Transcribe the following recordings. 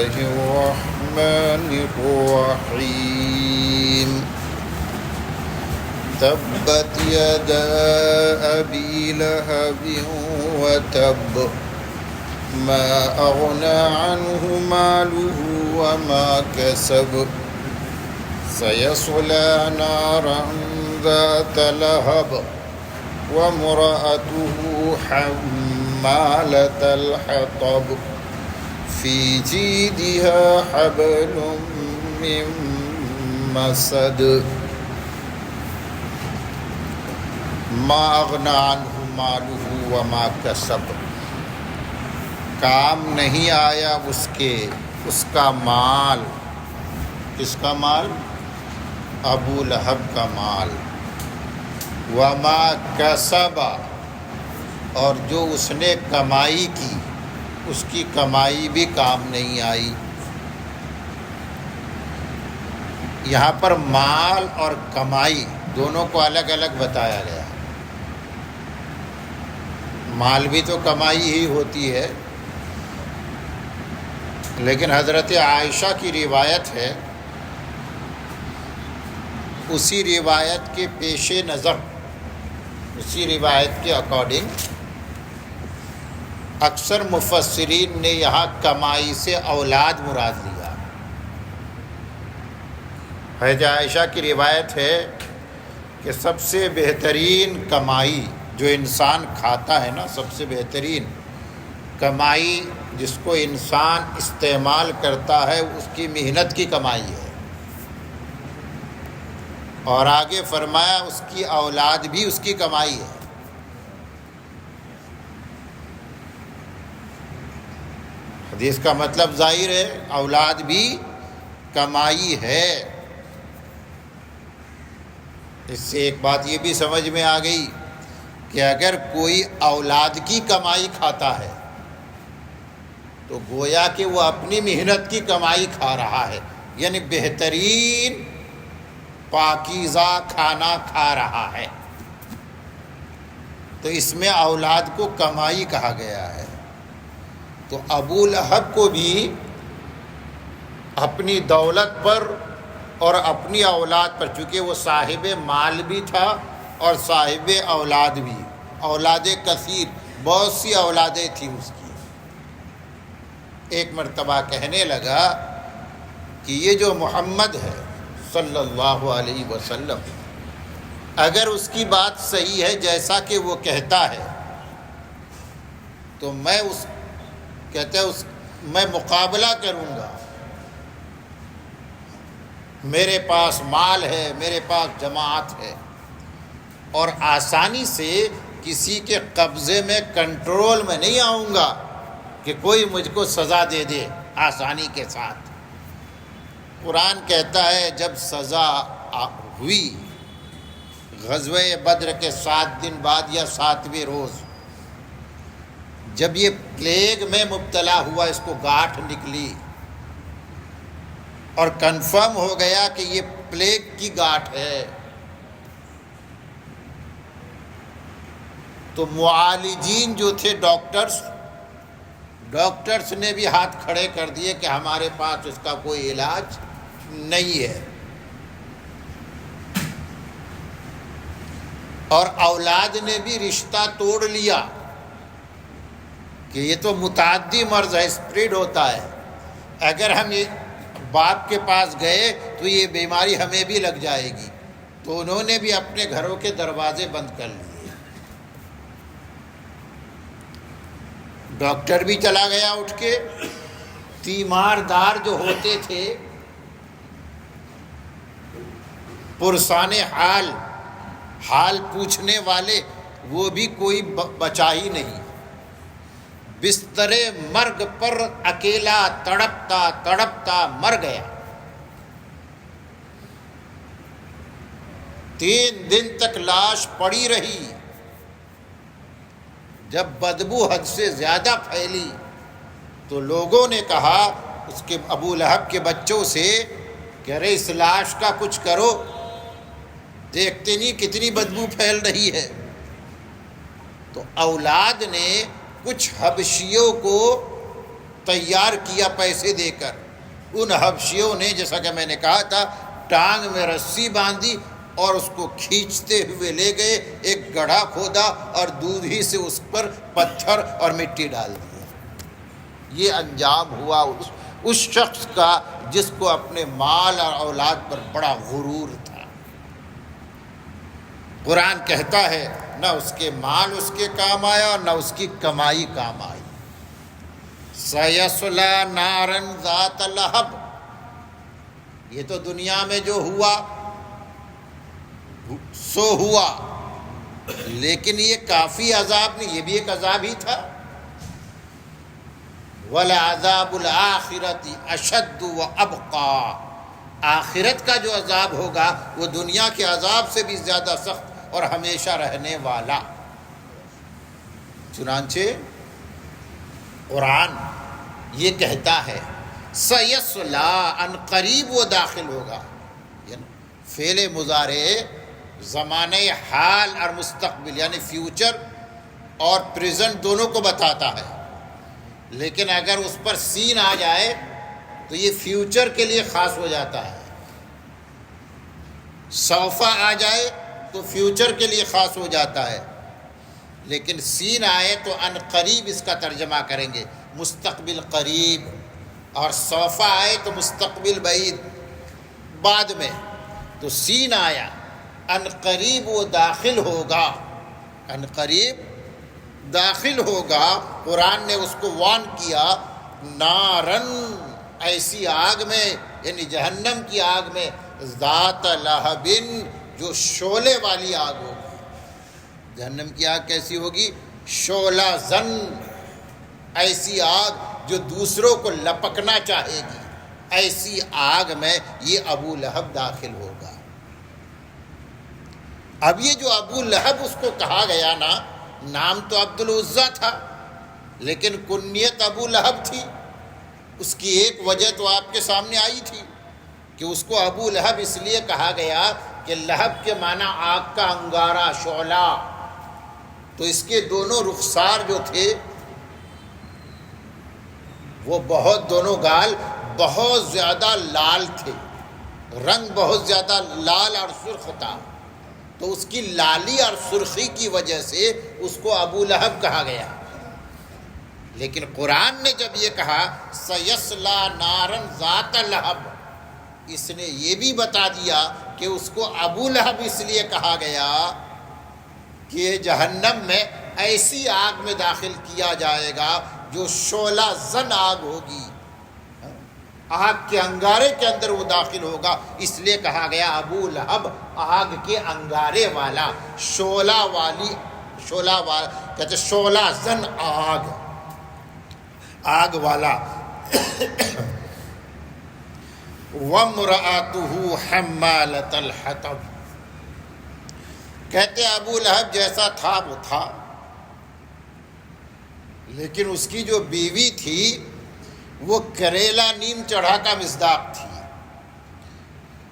الله الرحمن الرحيم تبت يدا أبي لهب وتب ما أغنى عنه ماله وما كسب سيصلى نارا ذات لهب وامرأته حمالة الحطب في جيدها حبل من مسد ما أغنى عنه ماله وما كسب، کام نہیں آیا اس کا مال. کس کا مال؟ ابو لہب کا مال. وما کسب، اور جو اس نے کمائی کی اس کی کمائی بھی کام نہیں آئی. یہاں پر مال اور کمائی دونوں کو الگ الگ بتایا گیا. مال بھی تو کمائی ہی ہوتی ہے، لیکن حضرت عائشہ کی روایت ہے، اسی روایت کے پیش نظر، اسی روایت کے اکارڈنگ اکثر مفسرین نے یہاں کمائی سے اولاد مراد لیا. حضرت عائشہ کی روایت ہے کہ سب سے بہترین کمائی جو انسان کھاتا ہے نا، سب سے بہترین کمائی جس کو انسان استعمال کرتا ہے اس کی محنت کی کمائی ہے. اور آگے فرمایا اس کی اولاد بھی اس کی کمائی ہے. حدیث کا مطلب ظاہر ہے، اولاد بھی کمائی ہے. اس سے ایک بات یہ بھی سمجھ میں آ گئی کہ اگر کوئی اولاد کی کمائی کھاتا ہے تو گویا کہ وہ اپنی محنت کی کمائی کھا رہا ہے، یعنی بہترین پاکیزہ کھانا کھا رہا ہے. تو اس میں اولاد کو کمائی کہا گیا ہے. تو ابو لہب کو بھی اپنی دولت پر اور اپنی اولاد پر، چونکہ وہ صاحب مال بھی تھا اور صاحب اولاد بھی، اولاد کثیر، بہت سی اولادیں تھیں اس کی. ایک مرتبہ کہنے لگا کہ یہ جو محمد ہے صلی اللہ علیہ وسلم، اگر اس کی بات صحیح ہے جیسا کہ وہ کہتا ہے تو میں مقابلہ کروں گا. میرے پاس مال ہے، میرے پاس جماعت ہے، اور آسانی سے کسی کے قبضے میں کنٹرول میں نہیں آؤں گا کہ کوئی مجھ کو سزا دے دے آسانی کے ساتھ. قرآن کہتا ہے جب سزا ہوئی غزوہ بدر کے 7 دن بعد یا 7ویں روز، جب یہ پلیگ میں مبتلا ہوا، اس کو گاٹھ نکلی اور کنفرم ہو گیا کہ یہ پلیگ کی گاٹھ ہے، تو معالجین جو تھے، ڈاکٹرز نے بھی ہاتھ کھڑے کر دیے کہ ہمارے پاس اس کا کوئی علاج نہیں ہے. اور اولاد نے بھی رشتہ توڑ لیا کہ یہ تو متعدی مرض ہے، اسپریڈ ہوتا ہے، اگر ہم یہ باپ کے پاس گئے تو یہ بیماری ہمیں بھی لگ جائے گی. تو انہوں نے بھی اپنے گھروں کے دروازے بند کر لیے. ڈاکٹر بھی چلا گیا اٹھ کے. تیماردار جو ہوتے تھے، پرسان حال پوچھنے والے، وہ بھی کوئی بچا ہی نہیں. بستر مرگ پر اکیلا تڑپتا تڑپتا مر گیا. 3 دن تک لاش پڑی رہی. جب بدبو حد سے زیادہ پھیلی تو لوگوں نے کہا اس کے ابو لہب کے بچوں سے کہ ارے اس لاش کا کچھ کرو، دیکھتے نہیں کتنی بدبو پھیل رہی ہے. تو اولاد نے کچھ حبشیوں کو تیار کیا پیسے دے کر. ان حبشیوں نے جیسا کہ میں نے کہا تھا ٹانگ میں رسی باندھی اور اس کو کھینچتے ہوئے لے گئے, ایک گڑھا کھودا اور دودھ ہی سے اس پر پتھر اور مٹی ڈال دیا. یہ انجام ہوا اس شخص کا جس کو اپنے مال اور اولاد پر بڑا غرور تھا. قرآن کہتا ہے نہ اس کے مال اس کے کام آیا اور نہ اس کی کمائی کام آئی. سَيَصْلَىٰ نَارًا ذَاتَ لَهَبٍ. یہ تو دنیا میں جو ہوا سو ہوا, لیکن یہ کافی عذاب نہیں, یہ بھی ایک عذاب ہی تھا. وَلَعَذَابُ الْآخِرَةِ أَشَدُّ وَأَبْقَىٰ. آخرت کا جو عذاب ہوگا وہ دنیا کے عذاب سے بھی زیادہ سخت اور ہمیشہ رہنے والا. چنانچہ قرآن یہ کہتا ہے سَيَصْلَىٰ ان قریب وہ داخل ہوگا. یعنی فعل مضارع زمانہ حال اور مستقبل یعنی فیوچر اور پریزنٹ دونوں کو بتاتا ہے, لیکن اگر اس پر سین آ جائے تو یہ فیوچر کے لیے خاص ہو جاتا ہے. سوف آ جائے تو فیوچر کے لیے خاص ہو جاتا ہے, لیکن سین آئے تو ان قریب اس کا ترجمہ کریں گے, مستقبل قریب, اور سوف آئے تو مستقبل بعید بعد میں. تو سین آیا ان قریب وہ داخل ہوگا, ان قریب داخل ہوگا. قرآن نے اس کو وارن کیا نارن ایسی آگ میں, یعنی جہنم کی آگ میں, ذات لہبن جو شعلے والی آگ ہوگی. جہنم کی آگ کیسی ہوگی؟ شعلہ زن, ایسی آگ جو دوسروں کو لپکنا چاہے گی. ایسی آگ میں یہ ابو لہب داخل ہوگا. اب یہ جو ابو لہب اس کو کہا گیا نا, نام تو عبد العزیٰ تھا لیکن کنیت ابو لہب تھی. اس کی ایک وجہ تو آپ کے سامنے آئی تھی کہ اس کو ابو لہب اس لیے کہا گیا کہ لہب کے معنی آگ کا انگارہ, شعلہ. تو اس کے دونوں رخسار جو تھے وہ بہت, دونوں گال بہت زیادہ لال تھے, رنگ بہت زیادہ لال اور سرخ تھا. تو اس کی لالی اور سرخی کی وجہ سے اس کو ابو لہب کہا گیا. لیکن قرآن نے جب یہ کہا سَيَصْلَىٰ نَارًا ذَاتَ لَهَبٍ, اس نے یہ بھی بتا دیا کہ اس کو ابو لہب اس لیے کہا گیا کہ یہ جہنم میں ایسی آگ میں داخل کیا جائے گا جو شعلہ زن آگ ہوگی, آگ کے انگارے کے اندر وہ داخل ہوگا. اس لیے کہا گیا ابو لہب آگ کے انگارے والا, شعلہ والی, شعلہ والا کہتے شعلہ زن آگ, آگ والا. وَامْرَأَتُهُ حَمَّالَةَ الْحَطَبِ. کہتے ابو لہب جیسا تھا وہ تھا, لیکن اس کی جو بیوی تھی وہ کریلا نیم چڑھا کا مصداق تھی.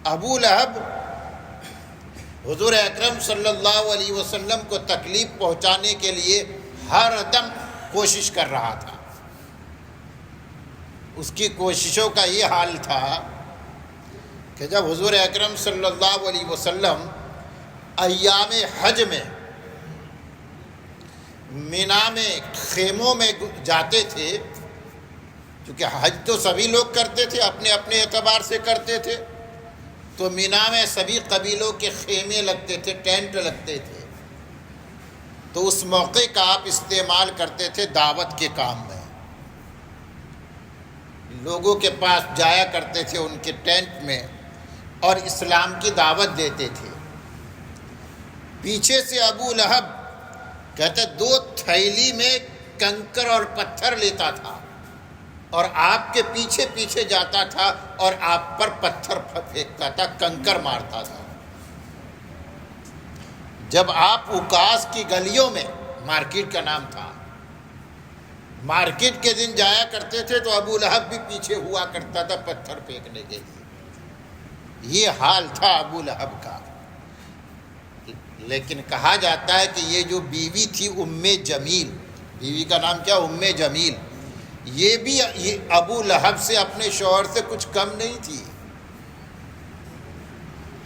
ابو لہب حضور اکرم صلی اللہ علیہ وسلم کو تکلیف پہنچانے کے لیے ہر دم کوشش کر رہا تھا. اس کی کوششوں کا یہ حال تھا کہ جب حضور اکرم صلی اللہ علیہ وسلم ایام حج میں مینا میں خیموں میں جاتے تھے, کیونکہ حج تو سبھی لوگ کرتے تھے, اپنے اپنے اعتبار سے کرتے تھے, تو مینا میں سبھی قبیلوں کے خیمے لگتے تھے, ٹینٹ لگتے تھے. تو اس موقع کا آپ استعمال کرتے تھے دعوت کے کام میں. لوگوں کے پاس جایا کرتے تھے ان کے ٹینٹ میں اور اسلام کی دعوت دیتے تھے. پیچھے سے ابو لہب کہتے 2 تھیلی میں کنکر اور پتھر لیتا تھا اور آپ کے پیچھے پیچھے جاتا تھا اور آپ پر پتھر پھینکتا تھا, کنکر مارتا تھا. جب آپ اکاس کی گلیوں میں, مارکیٹ کا نام تھا, مارکیٹ کے دن جایا کرتے تھے تو ابو لہب بھی پیچھے ہوا کرتا تھا پتھر پھینکنے کے لیے. یہ حال تھا ابو لہب کا. لیکن کہا جاتا ہے کہ یہ جو بیوی تھی ام جمیل, بیوی کا نام کیا؟ ام جمیل, یہ بھی یہ ابو لہب سے اپنے شوہر سے کچھ کم نہیں تھی.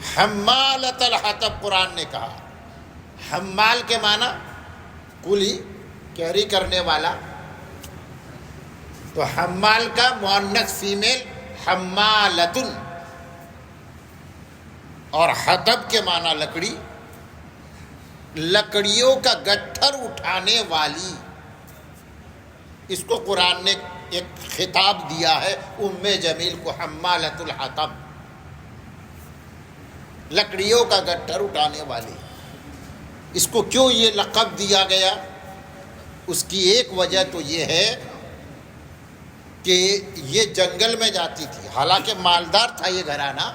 حمالۃ الحطب قرآن نے کہا. حمال کے معنی کلی، کیری کرنے والا. تو حمال کا مؤنث فیمیل حمالۃ، اور حطب کے معنی لکڑی، لکڑیوں کا گٹھر اٹھانے والی. اس کو قرآن نے ایک خطاب دیا ہے ام جمیل کو، حمالۃ الحطب، لکڑیوں کا گٹھر اٹھانے والی. اس کو کیوں یہ لقب دیا گیا؟ اس کی ایک وجہ تو یہ ہے کہ یہ جنگل میں جاتی تھی. حالانکہ مالدار تھا یہ گھرانہ،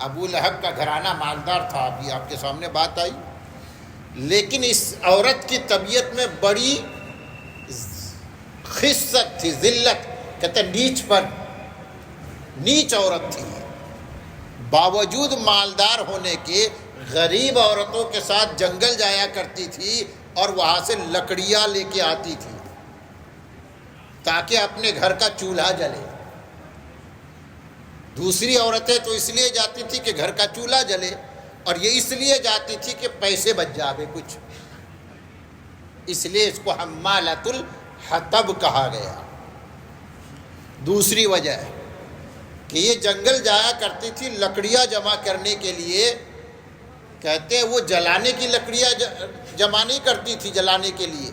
ابو لہب کا گھرانہ مالدار تھا، ابھی آپ کے سامنے بات آئی. لیکن اس عورت کی طبیعت میں بڑی خست تھی، ذلت، کہتے نیچ پر، نیچ عورت تھی. باوجود مالدار ہونے کے غریب عورتوں کے ساتھ جنگل جایا کرتی تھی اور وہاں سے لکڑیاں لے کے آتی تھی تاکہ اپنے گھر کا چولہا جلے. دوسری عورتیں تو اس لیے جاتی تھی کہ گھر کا چولہا جلے، اور یہ اس لیے جاتی تھی کہ پیسے بچ جاوے کچھ، اس لیے اس کو حمالۃ الحطب کہا گیا. دوسری وجہ ہے کہ یہ جنگل جایا کرتی تھی لکڑیاں جمع کرنے کے لیے. کہتے ہیں وہ جلانے کی لکڑیاں جمع نہیں کرتی تھی جلانے کے لیے،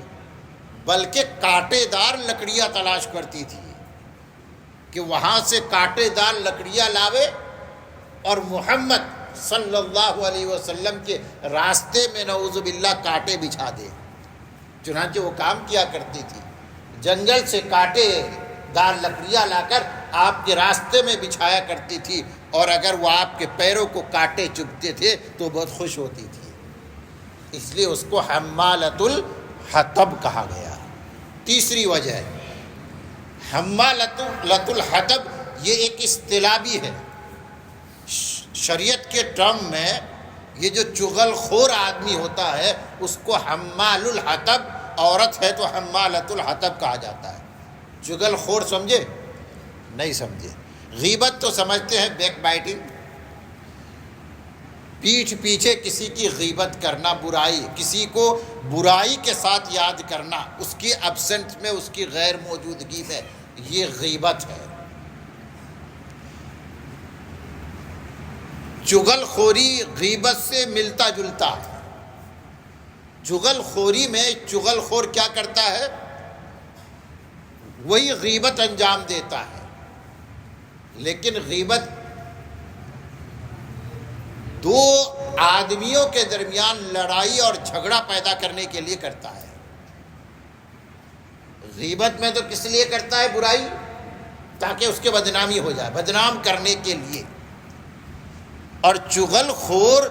بلکہ کانٹے دار لکڑیاں تلاش کرتی تھی کہ وہاں سے کانٹے دار لکڑیاں لاوے اور محمد صلی اللہ علیہ وسلم کے راستے میں نعوذ باللہ کانٹے بچھا دے. چنانچہ وہ کام کیا کرتی تھی، جنگل سے کانٹے دار لکڑیاں لا کر آپ کے راستے میں بچھایا کرتی تھی، اور اگر وہ آپ کے پیروں کو کانٹے چبھتے تھے تو بہت خوش ہوتی تھی. اس لیے اس کو حمالۃ الحطب کہا گیا. تیسری وجہ ہے حمالۃ الحطب، یہ ایک اصطلاح بھی ہے شریعت کے ٹرم میں. یہ جو چغل خور آدمی ہوتا ہے اس کو حمال الحطب، عورت ہے تو حمالۃ الحطب کہا جاتا ہے. چغل خور سمجھے؟ نہیں سمجھے. غیبت تو سمجھتے ہیں، بیک بائٹنگ، پیٹھ پیچھے کسی کی غیبت کرنا، برائی، کسی کو برائی کے ساتھ یاد کرنا، اس کی ایبسنٹ میں، اس کی غیر موجودگی میں، یہ غیبت ہے. چغل خوری غیبت سے ملتا جلتا ہے. چغل خوری میں چغل خور کیا کرتا ہے؟ وہی غیبت انجام دیتا ہے، لیکن غیبت دو آدمیوں کے درمیان لڑائی اور جھگڑا پیدا کرنے کے لیے کرتا ہے. غیبت میں تو کس لیے کرتا ہے برائی؟ تاکہ اس کے بدنامی ہو جائے، بدنام کرنے کے لیے. اور چغل خور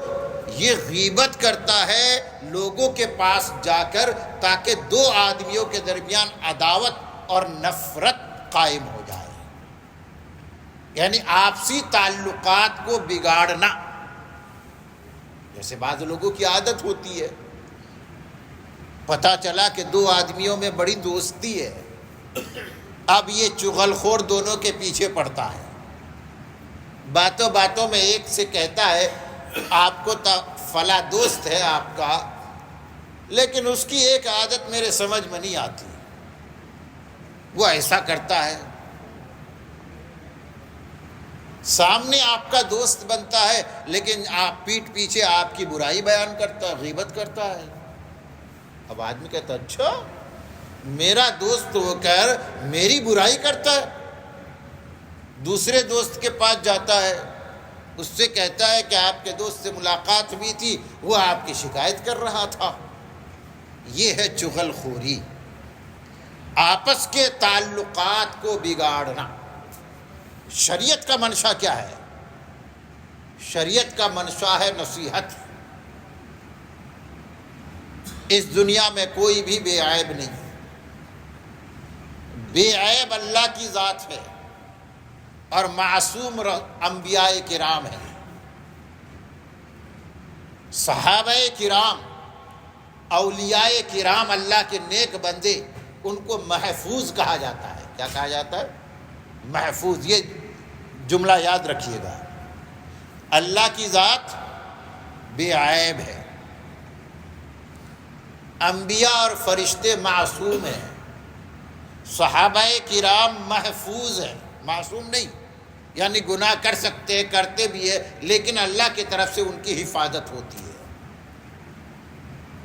یہ غیبت کرتا ہے لوگوں کے پاس جا کر تاکہ دو آدمیوں کے درمیان عداوت اور نفرت قائم ہو جائے، یعنی آپسی تعلقات کو بگاڑنا. جیسے بعض لوگوں کی عادت ہوتی ہے، پتہ چلا کہ دو آدمیوں میں بڑی دوستی ہے، اب یہ چغل خور دونوں کے پیچھے پڑتا ہے. باتوں باتوں میں ایک سے کہتا ہے آپ کو فلاں دوست ہے آپ کا، لیکن اس کی ایک عادت میرے سمجھ میں نہیں آتی، وہ ایسا کرتا ہے. سامنے آپ کا دوست بنتا ہے لیکن آپ پیٹھ پیچھے آپ کی برائی بیان کرتا ہے، غیبت کرتا ہے. اب آدمی کہتا ہے اچھا میرا دوست ہو کر میری برائی کرتا ہے. دوسرے دوست کے پاس جاتا ہے، اس سے کہتا ہے کہ آپ کے دوست سے ملاقات ہوئی تھی، وہ آپ کی شکایت کر رہا تھا. یہ ہے چغل خوری، آپس کے تعلقات کو بگاڑنا. شریعت کا منشا کیا ہے؟ شریعت کا منشا ہے نصیحت. اس دنیا میں کوئی بھی بے عیب نہیں، بے عیب اللہ کی ذات ہے اور معصوم انبیاء کرام ہیں. صحابہ کرام، اولیاء کرام، اللہ کے نیک بندے، ان کو محفوظ کہا جاتا ہے. کیا کہا جاتا ہے؟ محفوظ. یہ جملہ یاد رکھیے گا. اللہ کی ذات بے عیب ہے. انبیاء اور فرشتے معصوم ہیں. صحابہ کرام محفوظ ہیں، معصوم نہیں، یعنی گناہ کر سکتے ہیں، کرتے بھی ہیں، لیکن اللہ کی طرف سے ان کی حفاظت ہوتی ہے.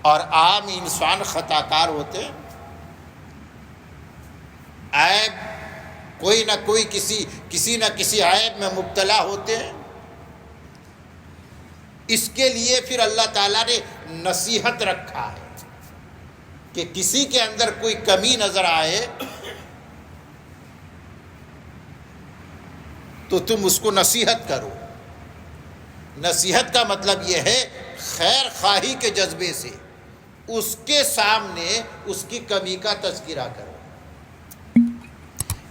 اور عام انسان خطا کار ہوتے ہیں. عیب کوئی نہ کوئی کسی نہ کسی عیب میں مبتلا ہوتے ہیں. اس کے لیے پھر اللہ تعالیٰ نے نصیحت رکھا ہے کہ کسی کے اندر کوئی کمی نظر آئے تو تم اس کو نصیحت کرو. نصیحت کا مطلب یہ ہے خیر خواہی کے جذبے سے اس کے سامنے اس کی کمی کا تذکرہ کرو،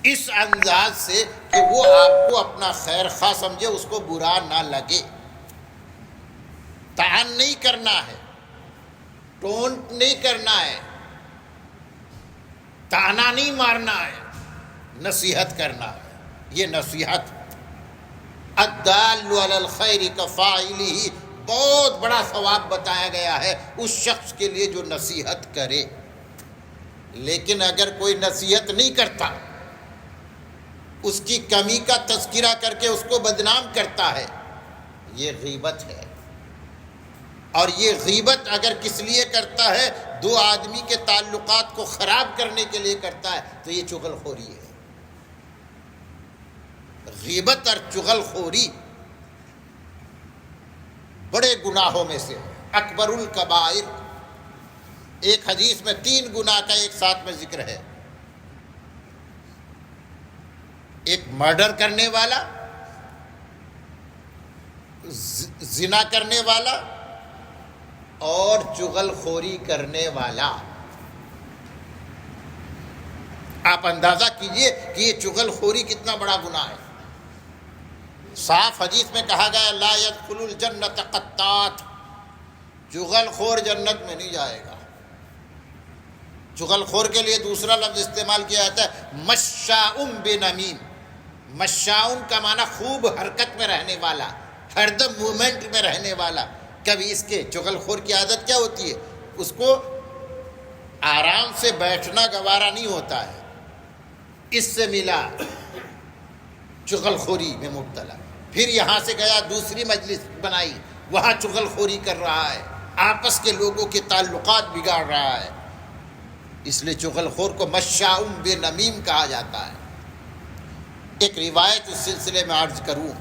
اس انداز سے کہ وہ آپ کو اپنا خیر خواہ سمجھے، اس کو برا نہ لگے. طعن نہیں کرنا ہے، ٹونٹ نہیں کرنا ہے، تانا نہیں مارنا ہے، نصیحت کرنا ہے. یہ نصیحت الدال علی الخیر کفاعلہ، بہت بڑا ثواب بتایا گیا ہے اس شخص کے لیے جو نصیحت کرے. لیکن اگر کوئی نصیحت نہیں کرتا، اس کی کمی کا تذکرہ کر کے اس کو بدنام کرتا ہے، یہ غیبت ہے. اور یہ غیبت اگر کس لیے کرتا ہے؟ دو آدمی کے تعلقات کو خراب کرنے کے لیے کرتا ہے تو یہ چغل خوری ہے. غیبت اور چغل خوری بڑے گناہوں میں سے اکبر الکبائر. ایک حدیث میں 3 گناہ کا ایک ساتھ میں ذکر ہے. ایک مرڈر کرنے والا، زنا کرنے والا اور چغل خوری کرنے والا. آپ اندازہ کیجئے کہ یہ چغل خوری کتنا بڑا گناہ ہے. صاف حدیث میں کہا گیا لا يدخل الجنت قطات، چغل خور جنت میں نہیں جائے گا. چغل خور کے لیے دوسرا لفظ استعمال کیا جاتا ہے مشاء بنمیم. مشاء کا معنی خوب حرکت میں رہنے والا، ہر دم مومنٹ میں رہنے والا. کبھی اس کے چغل خور کی عادت کیا ہوتی ہے؟ اس کو آرام سے بیٹھنا گوارا نہیں ہوتا ہے، اس سے ملا چغل خوری میں مبتلا. پھر یہاں سے گیا دوسری مجلس بنائی، وہاں چغل خوری کر رہا ہے، آپس کے لوگوں کے تعلقات بگاڑ رہا ہے. اس لیے چغل خور کو مشاء بنمیم کہا جاتا ہے. ایک روایت اس سلسلے میں عرض کروں.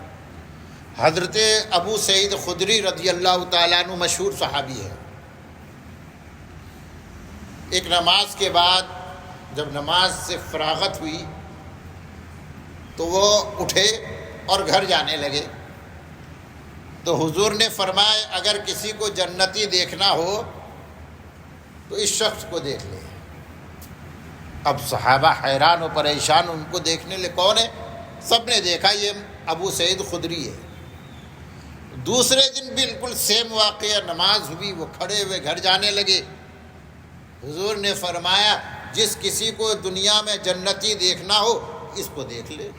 حضرت ابو سعید خدری رضی اللہ تعالیٰ عنہ مشہور صحابی ہے. ایک نماز کے بعد جب نماز سے فراغت ہوئی تو وہ اٹھے اور گھر جانے لگے. تو حضور نے فرمایا اگر کسی کو جنتی دیکھنا ہو تو اس شخص کو دیکھ لے. اب صحابہ حیران و پریشان، ان کو دیکھنے لے کون ہے؟ سب نے دیکھا یہ ابو سعید خدری ہے. دوسرے دن بالکل سیم واقعہ، نماز ہوئی، وہ کھڑے ہوئے گھر جانے لگے. حضور نے فرمایا جس کسی کو دنیا میں جنتی دیکھنا ہو اس کو دیکھ لے.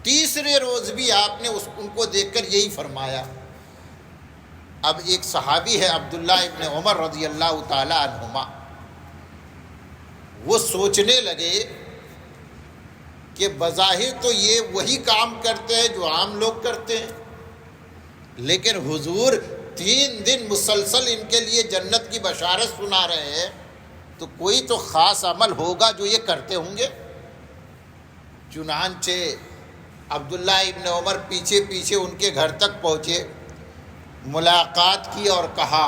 تیسرے روز بھی آپ نے ان کو دیکھ کر یہی فرمایا. اب ایک صحابی ہے عبداللہ ابن عمر رضی اللہ تعالی عنہما، وہ سوچنے لگے کہ بظاہر تو یہ وہی کام کرتے ہیں جو عام لوگ کرتے ہیں، لیکن حضور 3 دن مسلسل ان کے لیے جنت کی بشارت سنا رہے ہیں، تو کوئی تو خاص عمل ہوگا جو یہ کرتے ہوں گے. چنانچہ عبداللہ ابن عمر پیچھے پیچھے ان کے گھر تک پہنچے، ملاقات کی اور کہا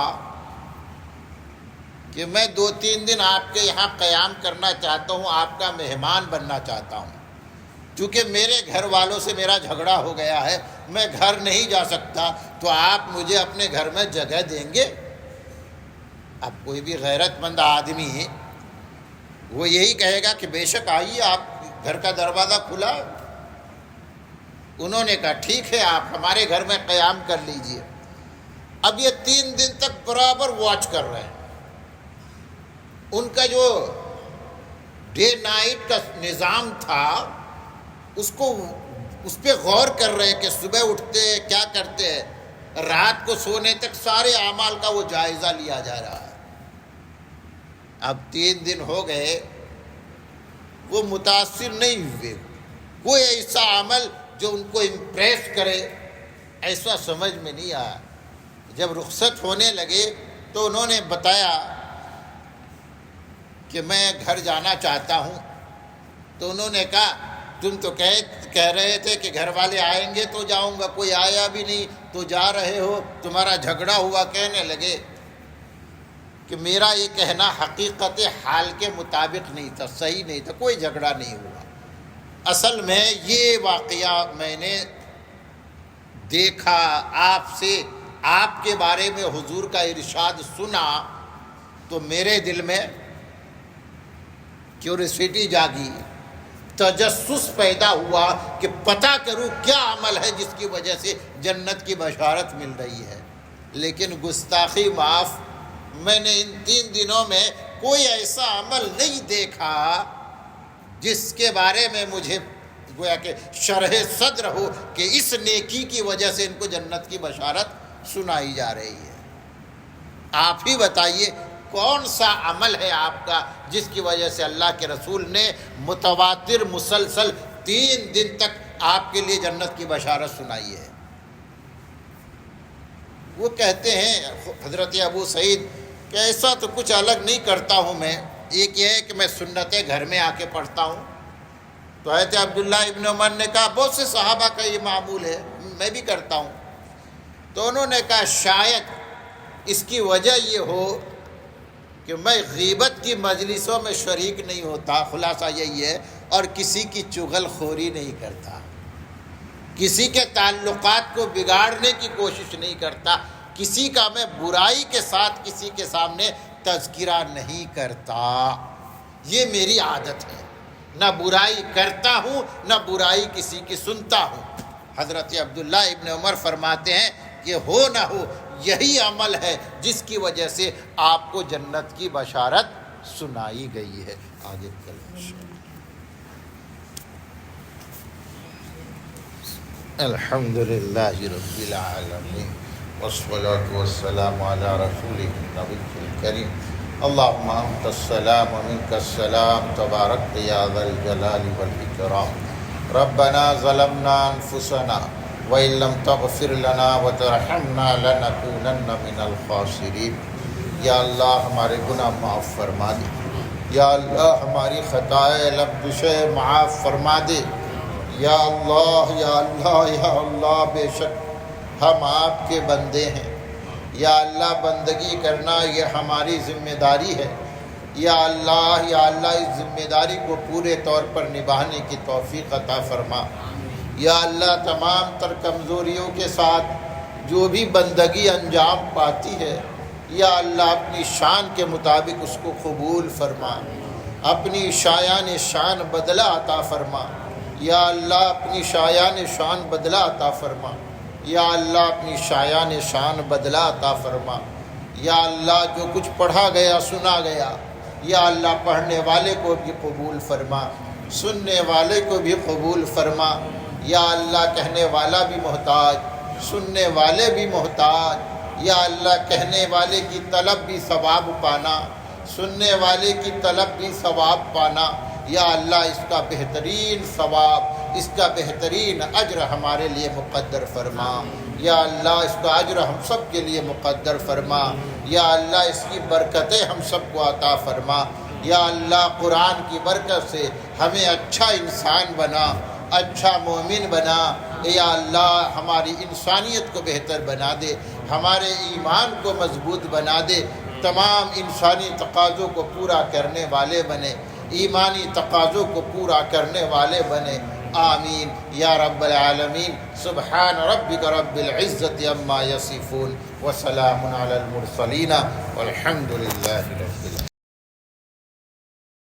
کہ میں 2-3 دن آپ کے یہاں قیام کرنا چاہتا ہوں، آپ کا مہمان بننا چاہتا ہوں. چونکہ میرے گھر والوں سے میرا جھگڑا ہو گیا ہے، میں گھر نہیں جا سکتا، تو آپ مجھے اپنے گھر میں جگہ دیں گے؟ اب کوئی بھی غیرت مند آدمی وہ یہی کہے گا کہ بے شک آئیے، آپ گھر کا دروازہ کھلا. انہوں نے کہا ٹھیک ہے، آپ ہمارے گھر میں قیام کر لیجئے. اب یہ 3 دن تک برابر واچ کر رہے ہیں. ان کا جو ڈے نائٹ کا نظام تھا، اس پہ غور کر رہے کہ صبح اٹھتے ہیں کیا کرتے ہیں، رات کو سونے تک سارے اعمال کا وہ جائزہ لیا جا رہا ہے۔ اب 3 دن ہو گئے، وہ متاثر نہیں ہوئے، کوئی ایسا عمل جو ان کو امپریس کرے ایسا سمجھ میں نہیں آیا۔ جب رخصت ہونے لگے تو انہوں نے بتایا کہ میں گھر جانا چاہتا ہوں۔ تو انہوں نے کہا تم تو کہہ رہے تھے کہ گھر والے آئیں گے تو جاؤں گا، کوئی آیا بھی نہیں تو جا رہے ہو، تمہارا جھگڑا ہوا۔ کہنے لگے کہ میرا یہ کہنا حقیقت حال کے مطابق نہیں تھا، صحیح نہیں تھا، کوئی جھگڑا نہیں ہوا۔ اصل میں یہ واقعہ میں نے دیکھا، آپ کے بارے میں حضور کا ارشاد سنا تو میرے دل میں کیوریسٹی جاگی، تجسس پیدا ہوا کہ پتہ کروں کیا عمل ہے جس کی وجہ سے جنت کی بشارت مل رہی ہے۔ لیکن گستاخی معاف، میں نے ان 3 دنوں میں کوئی ایسا عمل نہیں دیکھا جس کے بارے میں مجھے گویا کہ شرح صدر ہو کہ اس نیکی کی وجہ سے ان کو جنت کی بشارت سنائی جا رہی ہے۔ آپ ہی بتائیے کون سا عمل ہے آپ کا جس کی وجہ سے اللہ کے رسول نے متواتر مسلسل 3 دن تک آپ کے لیے جنت کی بشارت سنائی ہے؟ وہ کہتے ہیں حضرت ابو سعید کہ ایسا تو کچھ الگ نہیں کرتا ہوں میں، ایک یہ ہے کہ میں سنتیں گھر میں آ کے پڑھتا ہوں۔ تو حضرت عبداللہ ابن عمر نے کہا بہت سے صحابہ کا یہ معمول ہے، میں بھی کرتا ہوں۔ تو انہوں نے کہا شاید اس کی وجہ یہ ہو کہ میں غیبت کی مجلسوں میں شریک نہیں ہوتا، خلاصہ یہی ہے، اور کسی کی چغل خوری نہیں کرتا، کسی کے تعلقات کو بگاڑنے کی کوشش نہیں کرتا، کسی کا میں برائی کے ساتھ کسی کے سامنے تذکرہ نہیں کرتا۔ یہ میری عادت ہے، نہ برائی کرتا ہوں نہ برائی کسی کی سنتا ہوں۔ حضرت عبداللہ ابن عمر فرماتے ہیں کہ ہو نہ ہو یہی عمل ہے جس کی وجہ سے آپ کو جنت کی بشارت سنائی گئی ہے۔ آگے الحمدللہ رب العالمین والصلاة والسلام علی رسولہ النبی الکریم اللہم انت السلام ومنک السلام تبارک یا ذا الجلال والاکرام ربنا ظلمنا انفسنا وَإِن لَّمْ تَغْفِرْ لَنَا وَتَرْحَمْنَا لَنَكُونَنَّ مِنَ الْخَاسِرِينَ۔ یا اللہ ہمارے گناہ معاف فرما دے، یا اللہ ہماری خطائے لغزشیں معاف فرما دے، یا اللہ یا اللہ یا اللہ بے شک ہم آپ کے بندے ہیں، یا اللہ بندگی کرنا یہ ہماری ذمہ داری ہے، یا اللہ اس ذمہ داری کو پورے طور پر نبھانے کی توفیق عطا فرما۔ یا اللہ تمام تر کمزوریوں کے ساتھ جو بھی بندگی انجام پاتی ہے، یا اللہ اپنی شان کے مطابق اس کو قبول فرما، اپنی شایان شان بدلہ عطا فرما۔ یا اللہ اپنی شایان شان بدلہ عطا فرما، یا اللہ اپنی شایان شان بدلہ عطا فرما۔ یا اللہ جو کچھ پڑھا گیا سنا گیا، یا اللہ پڑھنے والے کو بھی قبول فرما، سننے والے کو بھی قبول فرما۔ یا اللہ کہنے والا بھی محتاج، سننے والے بھی محتاج، یا اللہ کہنے والے کی طلب بھی ثواب پانا، سننے والے کی طلب بھی ثواب پانا۔ یا اللہ اس کا بہترین ثواب، اس کا بہترین اجر ہمارے لیے مقدر فرما۔ یا اللہ اس کا اجر ہم سب کے لیے مقدر فرما۔ یا اللہ اس کی برکتیں ہم سب کو عطا فرما۔ یا اللہ قرآن کی برکت سے ہمیں اچھا انسان بنا، اچھا مومن بنا۔ یا اللہ ہماری انسانیت کو بہتر بنا دے، ہمارے ایمان کو مضبوط بنا دے، تمام انسانی تقاضوں کو پورا کرنے والے بنے، ایمانی تقاضوں کو پورا کرنے والے بنے۔ آمین یا رب العالمین۔ سبحان ربک رب العزت عما یصفون وسلام علی المرسلین والحمد للہ رب العالمین۔